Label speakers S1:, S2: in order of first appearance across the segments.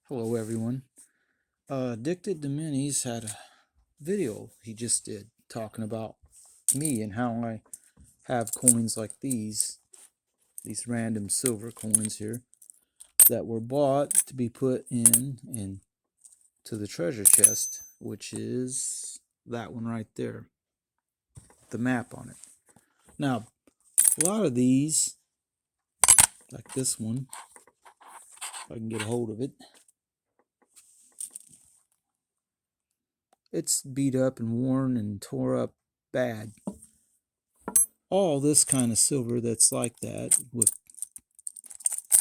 S1: Hello everyone. Addicted to Minis had a video he just did talking about me and how I have coins like these random silver coins here that were bought to be put in to the treasure chest, which is that one right there, the map on it. Now, a lot of these, like this one, if I can get a hold of it, it's beat up and worn and tore up bad. All this kind of silver that's like that with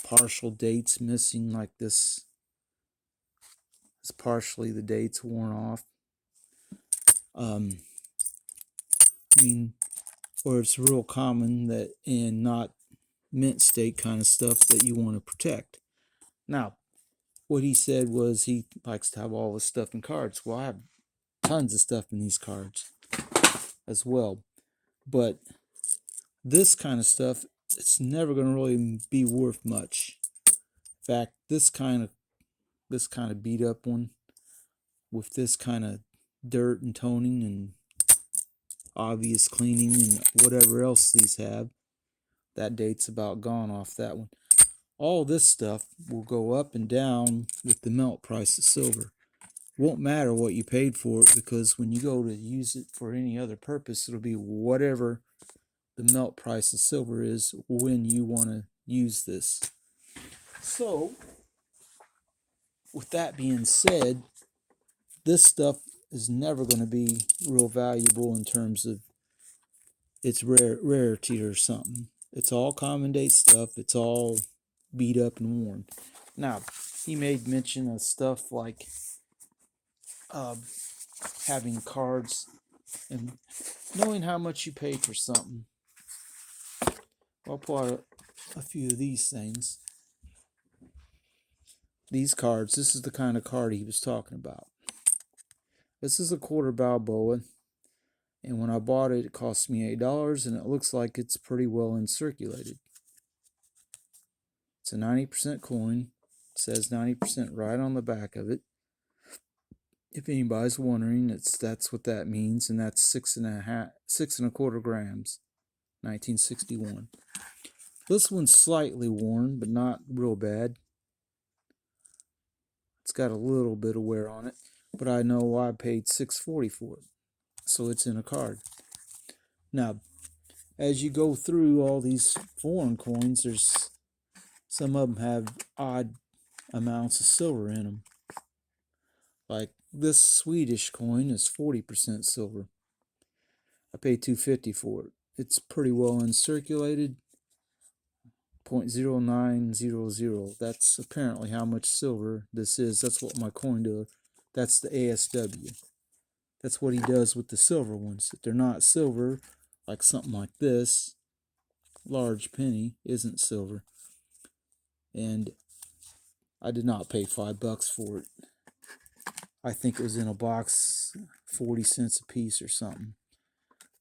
S1: partial dates missing, like this is partially the dates worn off. I mean, or it's real common that in not mint state kind of stuff that you want to protect. Now, what he said was he likes to have all this stuff in cards. Well, I have tons of stuff in these cards as well, but this kind of stuff, it's never going to really be worth much. In fact, this kind of beat up one with this kind of dirt and toning and obvious cleaning and whatever else these have, that date's about gone off that one. All this stuff will go up and down with the melt price of silver. Won't matter what you paid for it, because when you go to use it for any other purpose, it'll be whatever the melt price of silver is when you want to use this. So, with that being said, this stuff is never going to be real valuable in terms of its rarity or something. It's all common date stuff. It's all beat up and worn. Now, he made mention of stuff like having cards and knowing how much you paid for something. I'll pull out a few of these things. These cards, this is the kind of card he was talking about. This is a quarter Balboa, and when I bought it, it cost me $8, and it looks like it's pretty well uncirculated. It's a 90% coin. It says 90% right on the back of it. If anybody's wondering, that's what that means, and that's 6.25 grams, 1961. This one's slightly worn, but not real bad. It's got a little bit of wear on it, but I know I paid $6.40 for it, so it's in a card. Now, as you go through all these foreign coins, there's some of them have odd amounts of silver in them. Like this Swedish coin is 40% silver. I paid $2.50 for it. It's pretty well uncirculated. 0.0900. That's apparently how much silver this is. That's what my coin does. That's the ASW. That's what he does with the silver ones. If they're not silver, like something like this, large penny isn't silver. And I did not pay $5 for it. I think it was in a box, 40 cents a piece or something.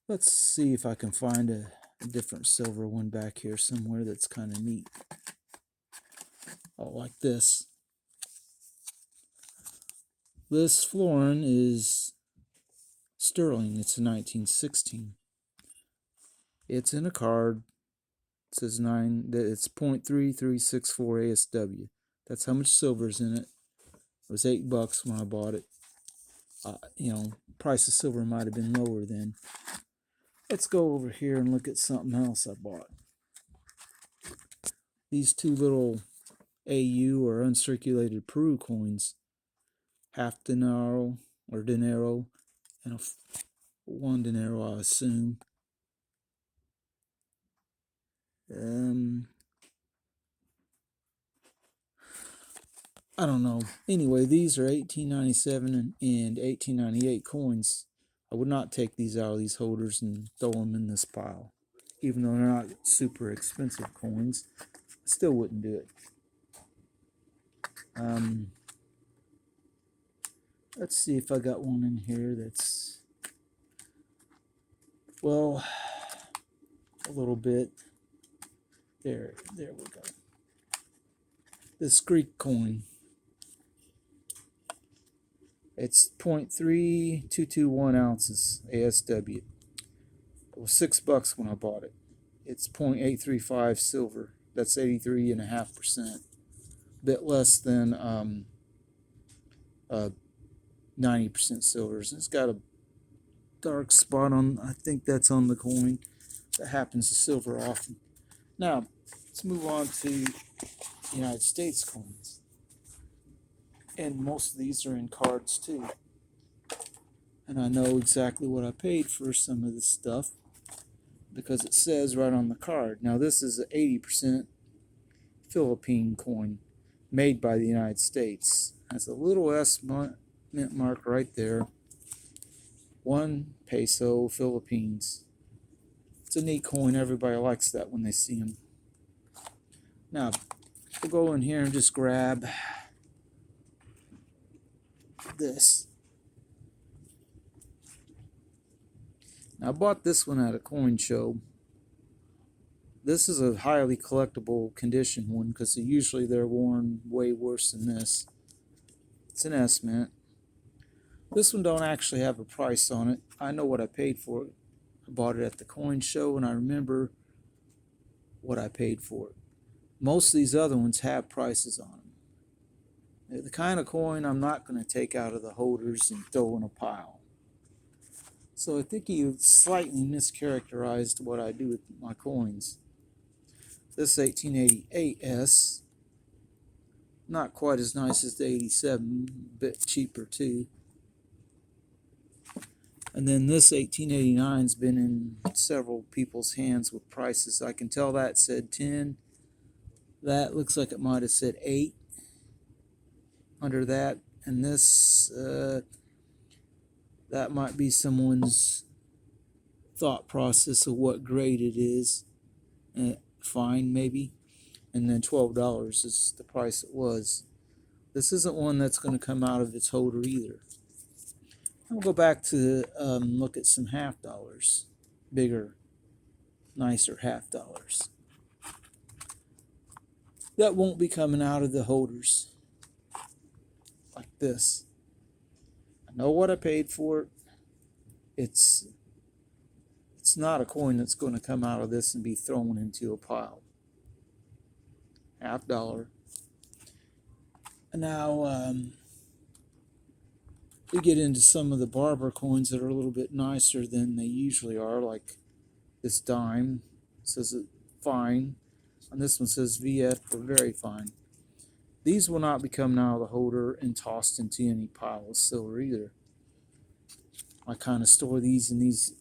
S1: Let's see if I can find a different silver one back here somewhere that's kind of neat. Oh, like this. This florin is sterling. It's a 1916. It's in a card. It says it's 0.3364 ASW. That's how much silver's in it. It was $8 when I bought it. Price of silver might have been lower then. Let's go over here and look at something else I bought. These two little AU or uncirculated Peru coins, half dinero or dinero, and one dinero, I assume. I don't know. Anyway, these are 1897 and 1898 coins. I would not take these out of these holders and throw them in this pile. Even though they're not super expensive coins, I still wouldn't do it. Let's see if I got one in here that's, well, a little bit. There we go. This Greek coin. It's 0.3221 ounces ASW. It was $6 when I bought it. It's 0.835 silver. That's 83.5%. Bit less than 90% silvers. It's got a dark spot on, I think that's on the coin. That happens to silver often. Now, let's move on to United States coins. And most of these are in cards too. And I know exactly what I paid for some of this stuff because it says right on the card. Now, this is an 80% Philippine coin made by the United States. Has a little S mint mark right there. 1 peso Philippines. It's a neat coin. Everybody likes that when they see them. Now, we'll go in here and just grab this. Now, I bought this one at a coin show. This is a highly collectible condition one because usually they're worn way worse than this. It's an S mint. This one don't actually have a price on it. I know what I paid for it. I bought it at the coin show and I remember what I paid for it. Most of these other ones have prices on them. They're the kind of coin I'm not going to take out of the holders and throw in a pile. So I think he slightly mischaracterized what I do with my coins. This 1888S, not quite as nice as the 87, a bit cheaper too. And then this 1889's been in several people's hands with prices. I can tell that said 10. That looks like it might have said 8 under that. And this, that might be someone's thought process of what grade it is. Fine, maybe. And then $12 is the price it was. This isn't one that's going to come out of its holder either. I'll go back to look at some half dollars, bigger, nicer half dollars. That won't be coming out of the holders like this. I know what I paid for it. It's not a coin that's going to come out of this and be thrown into a pile. Half dollar. Now, we get into some of the barber coins that are a little bit nicer than they usually are, like this dime. It says fine, and this one says VF for very fine. These will not be coming out of the holder and tossed into any pile of silver either. I kind of store these in these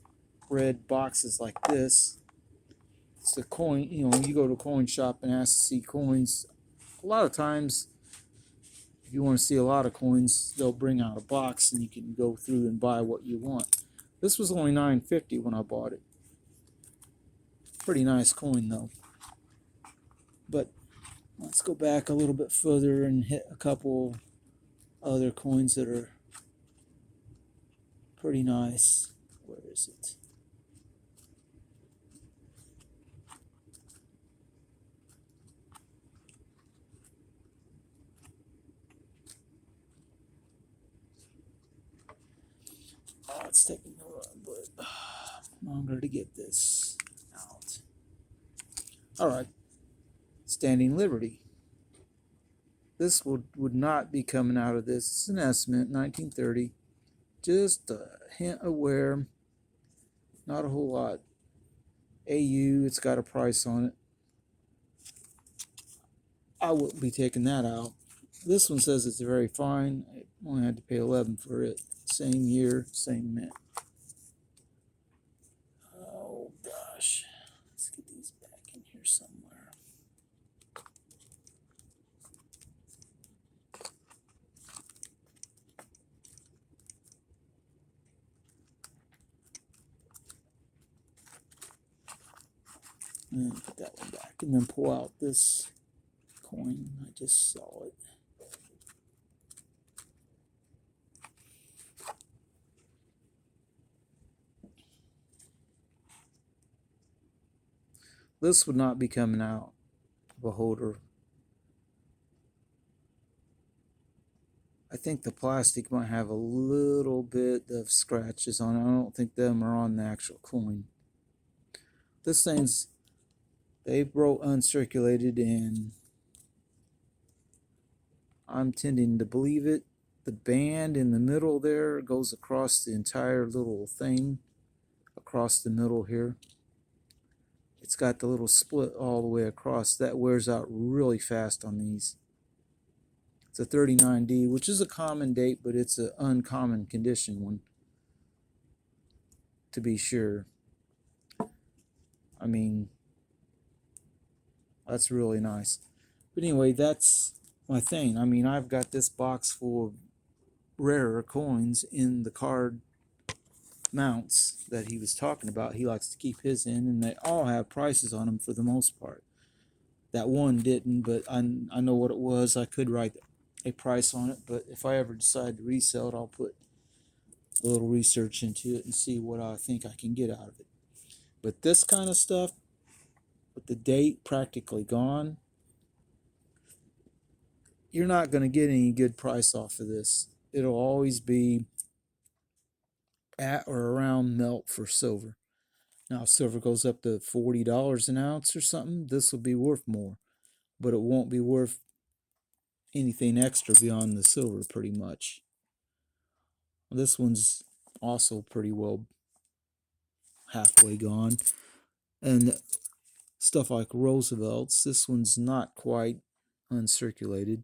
S1: red boxes like this. It's the coin, you know, you go to a coin shop and ask to see coins. A lot of times, if you want to see a lot of coins, they'll bring out a box and you can go through and buy what you want. This was only $9.50 when I bought it. Pretty nice coin though. But let's go back a little bit further and hit a couple other coins that are pretty nice. Where is it? Oh, it's taking a little bit longer to get this out. All right, Standing Liberty. This would not be coming out of this. It's an estimate, 1930. Just a hint of wear, not a whole lot. AU, it's got a price on it. I wouldn't be taking that out. This one says it's very fine. I only had to pay 11 for it. Same year, same mint. Oh gosh, let's get these back in here somewhere. And then put that one back, and then pull out this coin. I just saw it. This would not be coming out of a holder. I think the plastic might have a little bit of scratches on it. I don't think them are on the actual coin. This thing's, they wrote uncirculated, and I'm tending to believe it. The band in the middle there goes across the entire little thing, across the middle here. It's got the little split all the way across. That wears out really fast on these. It's a 39D, which is a common date, but it's an uncommon condition one, to be sure. I mean, that's really nice. But anyway, that's my thing. I mean, I've got this box full of rarer coins in the card mounts that he was talking about. He likes to keep his in, and they all have prices on them for the most part. That one didn't, but I know what it was. I could write a price on it, but if I ever decide to resell it, I'll put a little research into it and see what I think I can get out of it. But this kind of stuff, with the date practically gone, you're not going to get any good price off of this. It'll always be at or around melt for silver. Now, if silver goes up to $40 an ounce or something, this will be worth more, but it won't be worth anything extra beyond the silver pretty much. This one's also pretty well halfway gone. And stuff like Roosevelt's, this one's not quite uncirculated.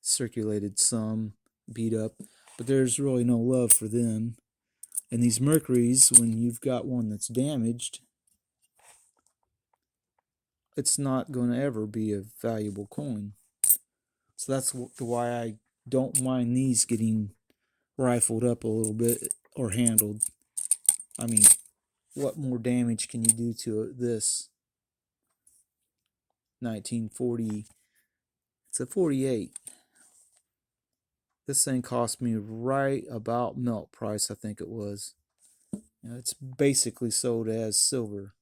S1: Circulated some, beat up, but there's really no love for them. And these Mercuries, when you've got one that's damaged, it's not going to ever be a valuable coin. So that's why I don't mind these getting rifled up a little bit or handled. I mean, what more damage can you do to this 1940? It's a 48. This thing cost me right about melt price, I think it was. You know, it's basically sold as silver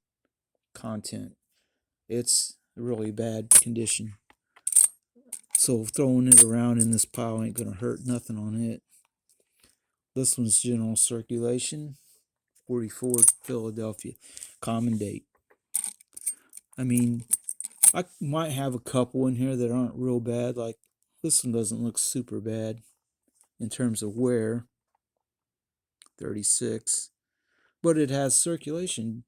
S1: content. It's really bad condition. So throwing it around in this pile ain't gonna hurt nothing on it. This one's general circulation, 44 Philadelphia, common date. I mean, I might have a couple in here that aren't real bad. Like this one doesn't look super bad in terms of wear, 36, but it has circulation,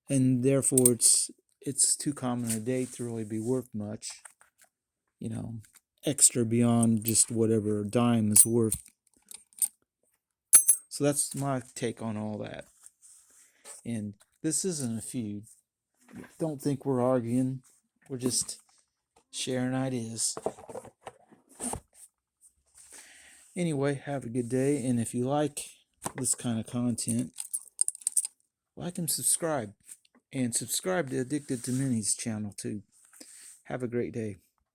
S1: and therefore it's too common a date to really be worth much. You know, extra beyond just whatever a dime is worth. So that's my take on all that. And this isn't a feud. Don't think we're arguing. We're just sharing ideas. Anyway, have a good day. And if you like this kind of content, like and subscribe. And subscribe to Addicted to Minis channel too. Have a great day.